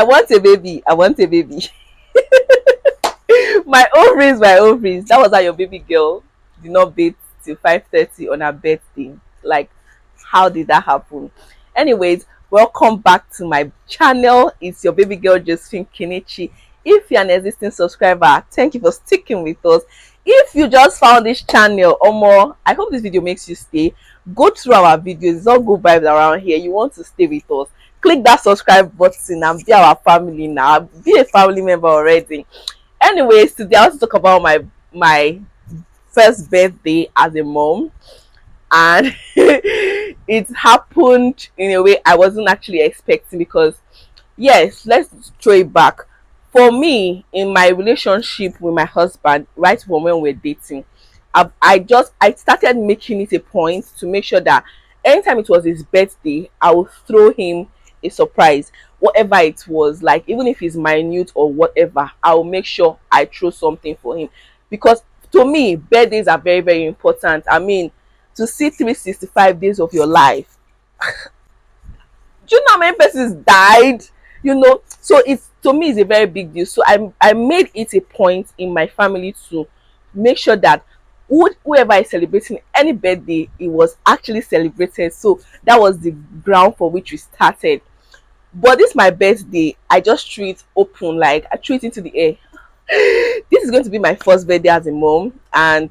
I want a baby. I want a baby. My ovaries, my ovaries. That was how your baby girl did not bathe till 5:30 on her birthday. Like, how did that happen? Anyways, welcome back to my channel. It's your baby girl Josephine Kenichi. If you're an existing subscriber, thank you for sticking with us. If you just found this channel or more, I hope this video makes you stay. Go through our videos. It's all good vibes around here. You want to stay with us, click that subscribe button and be our family now. Be a family member already. Anyways, today I want to talk about my first birthday as a mom, and it happened in a way I wasn't actually expecting. Because yes, let's throw it back. For me, in my relationship with my husband, right from when we're dating, I started making it a point to make sure that anytime it was his birthday, I would throw him a surprise, whatever it was. Like, even if it's minute or whatever, I will make sure I throw something for him. Because to me, birthdays are very, very important. I mean, to see 365 days of your life, do you know how many persons died? So it's, to me, it's a very big deal. So I made it a point in my family to make sure that whoever is celebrating any birthday, it was actually celebrated. So that was the ground for which we started. But this my birthday, I just threw it open, like I threw it into the air. This is going to be my first birthday as a mom, and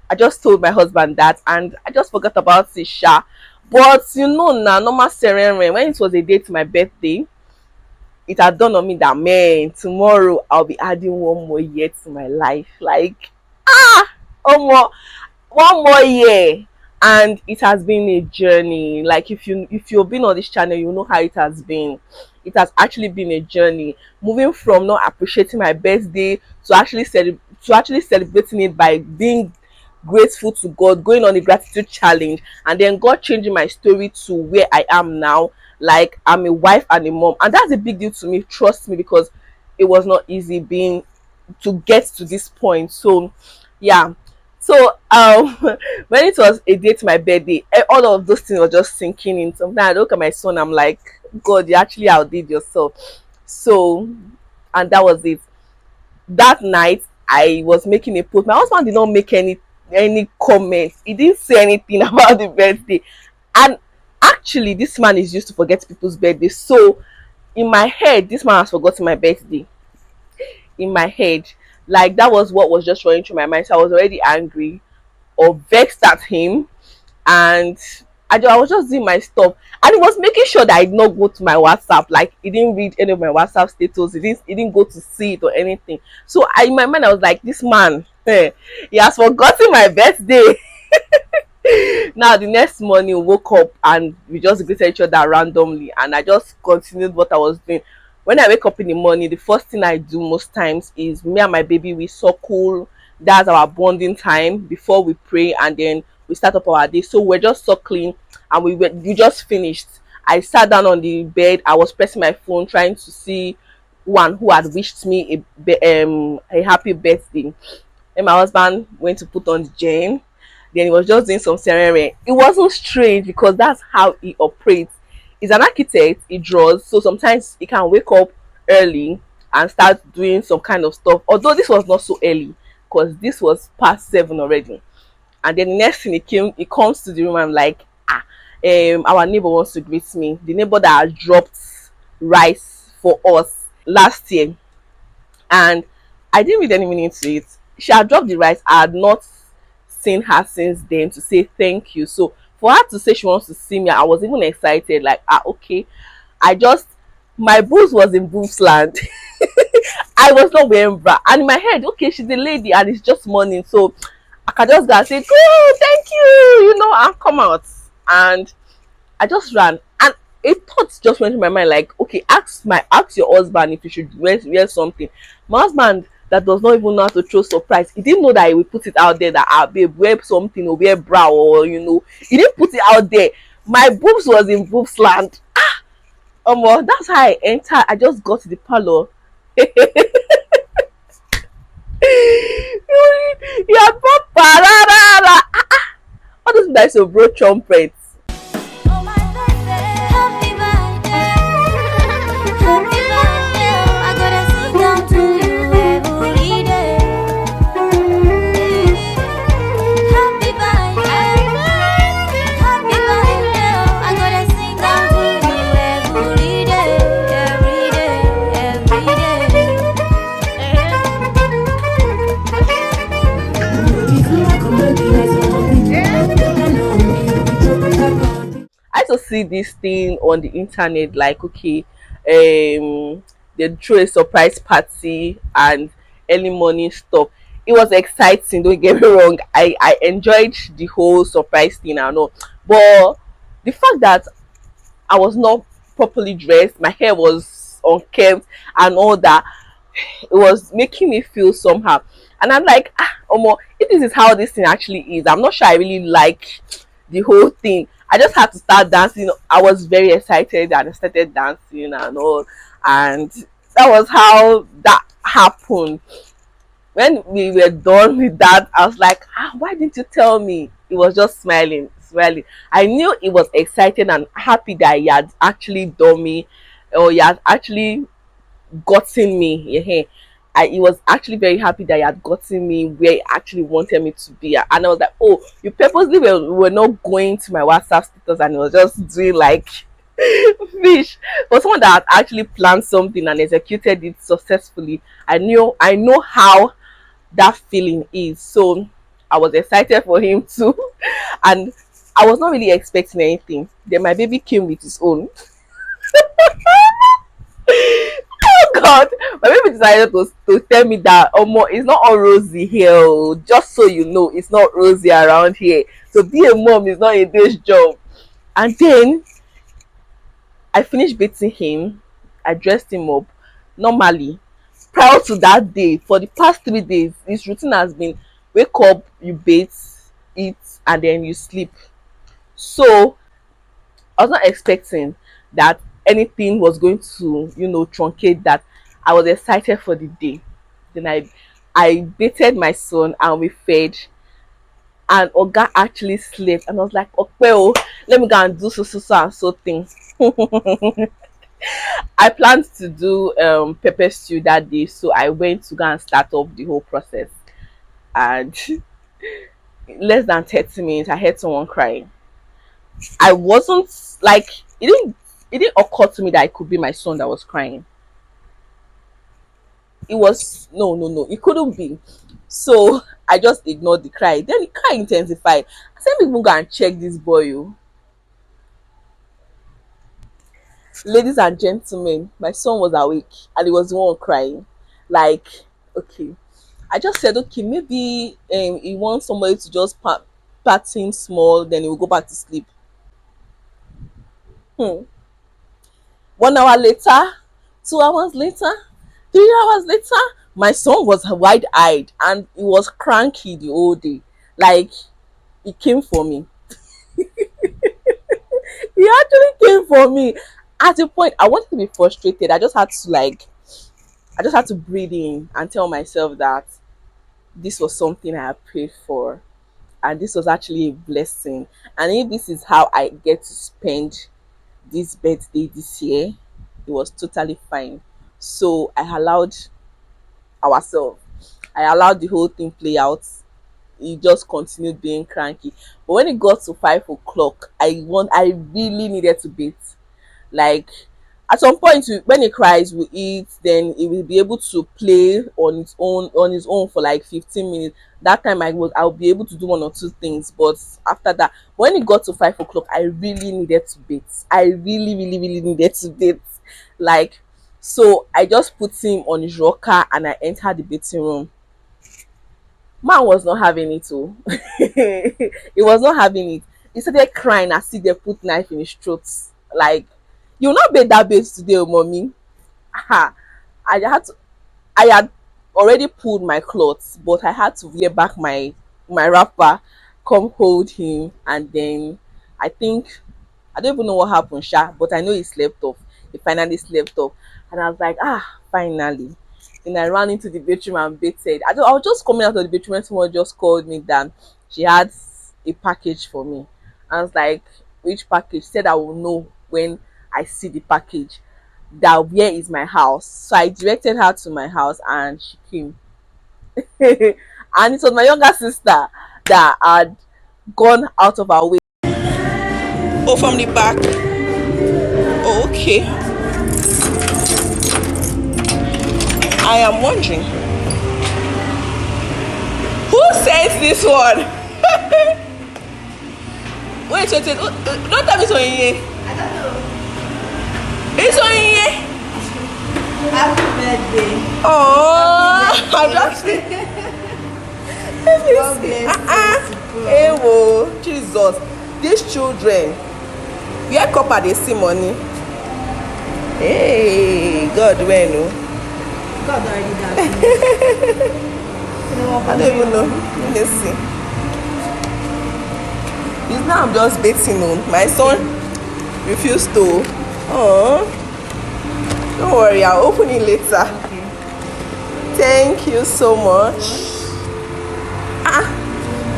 I just told my husband that, and I just forgot about it, sha. But now, normal ceremony, when it was a day to my birthday, it had dawned on me that, man, tomorrow I'll be adding one more year to my life. Like, more, one more year. And it has been a journey. Like, if you've been on this channel, you know how it has been. It has actually been a journey, moving from not appreciating my birthday to actually celebrating it by being grateful to God, going on a gratitude challenge, and then God changing my story to where I am now. Like, I'm a wife and a mom, and that's a big deal to me, trust me, because it was not easy being to get to this point. So yeah. So when it was a day to my birthday, all of those things were just sinking in. Sometimes I look at my son, I'm like, God, you actually outdid yourself. So, and that was it. That night I was making a post. My husband did not make any comments. He didn't say anything about the birthday. And actually, this man is used to forget people's birthdays. So in my head, this man has forgotten my birthday. In my head, like, that was what was just running through my mind. So I was already angry or vexed at him, and I was just doing my stuff, and he was making sure that I did not go to my WhatsApp. Like, he didn't read any of my WhatsApp status. He didn't go to see it or anything. So in my mind, I was like, this man, he has forgotten my birthday. Now the next morning, we woke up and we just greeted each other randomly, and I just continued what I was doing. When I wake up in the morning, the first thing I do most times is, me and my baby, we suckle. That's our bonding time before we pray, and then we start up our day. So we're just suckling, and we just finished. I sat down on the bed. I was pressing my phone, trying to see one who had wished me a happy birthday. And my husband went to put on the chain. Then he was just doing some ceremony. It wasn't strange, because that's how he operates. He's an architect, he draws, so sometimes he can wake up early and start doing some kind of stuff. Although this was not so early, because this was past 7 already. And then the next thing, he comes to the room, and I'm like, our neighbor wants to greet me. The neighbor that had dropped rice for us last year. And I didn't read any meaning to it. She had dropped the rice. I had not seen her since then to say thank you. So for her to say she wants to see me, I was even excited. Like, okay. My boobs was in boobs land. I was not wearing bra, and in my head, okay, she's a lady and it's just morning, so I can just go and say, oh, thank you, and come out. And I just ran, and a thought just went in my mind, like, okay, ask your husband if you should wear something. My husband, that does not even know how to throw surprise, he didn't know that he would put it out there that, babe, wear something, or wear bra, or he didn't put it out there. My boobs was in boobs land. That's how I entered. I just got to the parlor. Yeah, papa, what is that? So bro trumpets. to see this thing on the internet, like, okay, they threw a surprise party and early morning stuff. It was exciting, don't get me wrong. I enjoyed the whole surprise thing and all. But the fact that I was not properly dressed, my hair was unkempt and all that, it was making me feel somehow. And I'm like, Omo, if this is how this thing actually is, I'm not sure I really like the whole thing. I just had to start dancing. I was very excited and I started dancing and all. And that was how that happened. When we were done with that, I was like, why didn't you tell me? He was just smiling, smiling. I knew he was excited and happy that he had actually done me, or he had actually gotten me. Yeah. He was actually very happy that he had gotten me where he actually wanted me to be. And I was like, oh, you purposely were not going to my WhatsApp status and it was just doing like fish. For someone that had actually planned something and executed it successfully, I know how that feeling is. So I was excited for him too. And I was not really expecting anything. Then my baby came with his own. Oh God, my baby decided to tell me that it's not all rosy here. Oh. Just so you know, it's not rosy around here. So be a mom is not a day's job. And then I finished bathing him. I dressed him up. Normally, prior to that day, for the past 3 days, his routine has been wake up, you bathe, eat, and then you sleep. So I was not expecting that anything was going to, truncate that. I was excited for the day. Then I bathed my son and we fed. And Oga actually slept. And I was like, okay, oh, let me go and do so and so things. I planned to do pepper stew that day, so I went to go and start off the whole process. And less than 30 minutes, I heard someone crying. I wasn't like it didn't occur to me that it could be my son that was crying. It was no, it couldn't be. So I just ignored the cry. Then the cry intensified. I said, "People go and check this boy." Oh. Ladies and gentlemen, my son was awake and he was the one crying. Like, okay. I just said, okay, maybe he wants somebody to just pat him small, then he will go back to sleep. 1 hour later, 2 hours later, 3 hours later, my son was wide eyed and he was cranky the whole day. Like, he came for me. He actually came for me. At a point, I wanted to be frustrated. I just had to breathe in and tell myself that this was something I had prayed for, and this was actually a blessing. And if this is how I get to spend this birthday this year, it was totally fine. So ourselves, I allowed the whole thing play out. He just continued being cranky. But when it got to 5 o'clock, I really needed to bathe. Like, at some point when he cries we eat, then he will be able to play on his own for like 15 minutes. That time I'll be able to do one or two things. But after that, when it got to 5 o'clock, I really needed to bathe. I really needed to bathe. Like, so I just put him on his rocker and I entered the bathing room. Man was not having it too. He was not having it. He started crying as if they put knife in his throat. Like, you will not bathe that bath today, oh, mommy. Ha. I had already pulled my clothes, but I had to wear back my wrapper, come hold him, and then I think I don't even know what happened, Sha, but I know he slept off. He finally slept off. And I was like, finally. Then I ran into the bedroom and bathed. I was just coming out of the bedroom when someone just called me that she had a package for me. I was like, which package? She said I will know when I see the package. That where is my house? So I directed her to my house and she came. And it was my younger sister that had gone out of her way. Oh, from the back. Oh, okay. I am wondering who says this one. Wait. Don't tell me so in. I don't know. It's so in. Happy birthday. Oh, I'm just. God bless you. Hey, whoa, Jesus. These children, where copper they see money. Hey, God, when no. God already does. I don't even know. Let me see. It's now I'm just betting on. My son refused to. Oh, don't worry, I'll open it later. Okay. Thank you so much.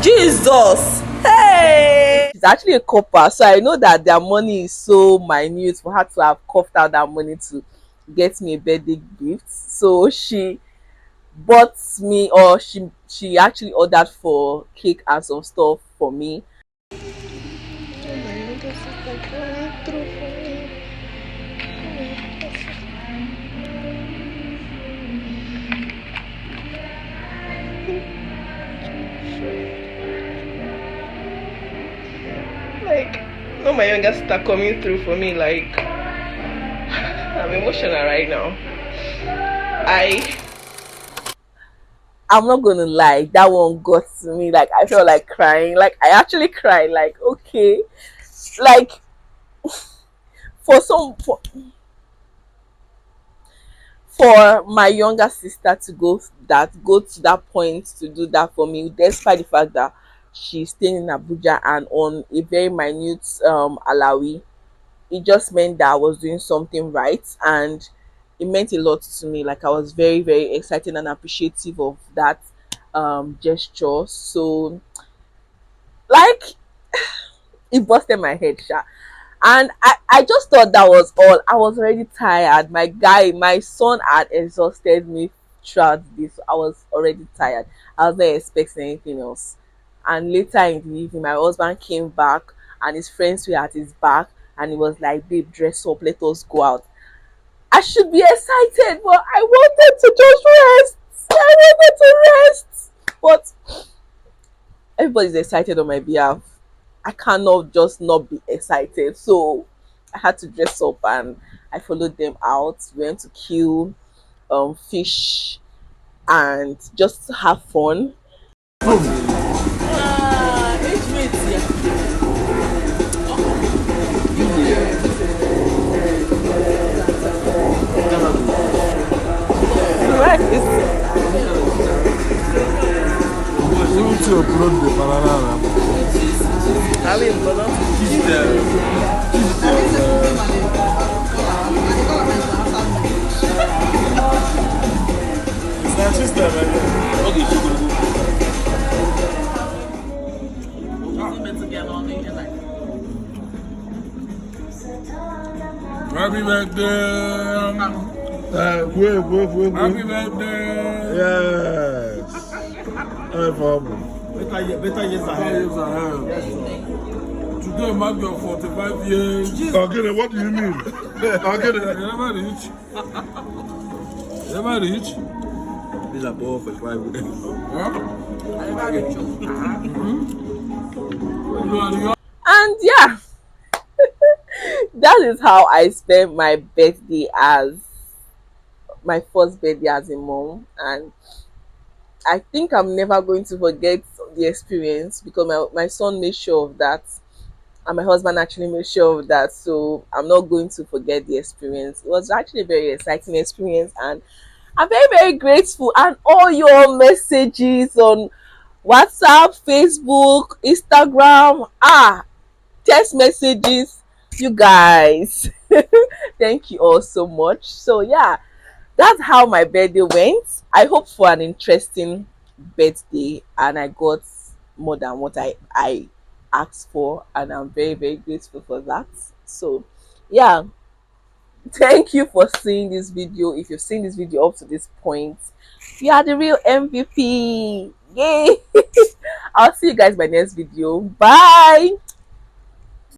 Jesus. Hey! She's actually a copper, so I know that their money is so minute for her to have coughed out that money to get me a birthday gift. So she bought me, or she actually ordered for cake and some stuff for me. Like, no, my younger sister coming through for me. Like, I'm emotional right now. I'm not gonna lie, that one got to me. Like, I felt like crying. Like, I actually cried. Like, okay, like for some for my younger sister to go to that point to do that for me, despite the fact that she's staying in Abuja and on a very minute alawi, it just meant that I was doing something right, and it meant a lot to me. Like, I was very, very excited and appreciative of that gesture. So, like, it busted my head, sha. And I just thought that was all. I was already tired. My son had exhausted me throughout this. I was already tired. I was not expecting anything else. And later in the evening, my husband came back and his friends were at his back, and he was like, "Babe, dress up, let us go out." I should be excited, but I wanted to just rest. I wanted to rest. But everybody's excited on my behalf. I cannot just not be excited. So I had to dress up and I followed them out. We went to kill fish and just have fun. Right. We need to upload the banana. I mean, It's my sister, man. Okay, happy birthday. Wait. Happy birthday. Yes. Better years ahead. Today mark your 45 years. Okay, what do you mean? Okay, you never reach. These are both for 5 minutes. and yeah, that is how I spent my birthday, as my first birthday as a mom. And I think I'm never going to forget the experience, because my son made sure of that, and my husband actually made sure of that. So I'm not going to forget the experience. It was actually a very exciting experience, and I'm very, very grateful. And all your messages on WhatsApp, Facebook, Instagram, text messages, you guys. Thank you all so much. So yeah, that's how my birthday went. I hope for an interesting birthday, and I got more than what I asked for, and I'm very, very grateful for that. So yeah, thank you for seeing this video. If you've seen this video up to this point, you are the real MVP. Yay! I'll see you guys in my next video. Bye.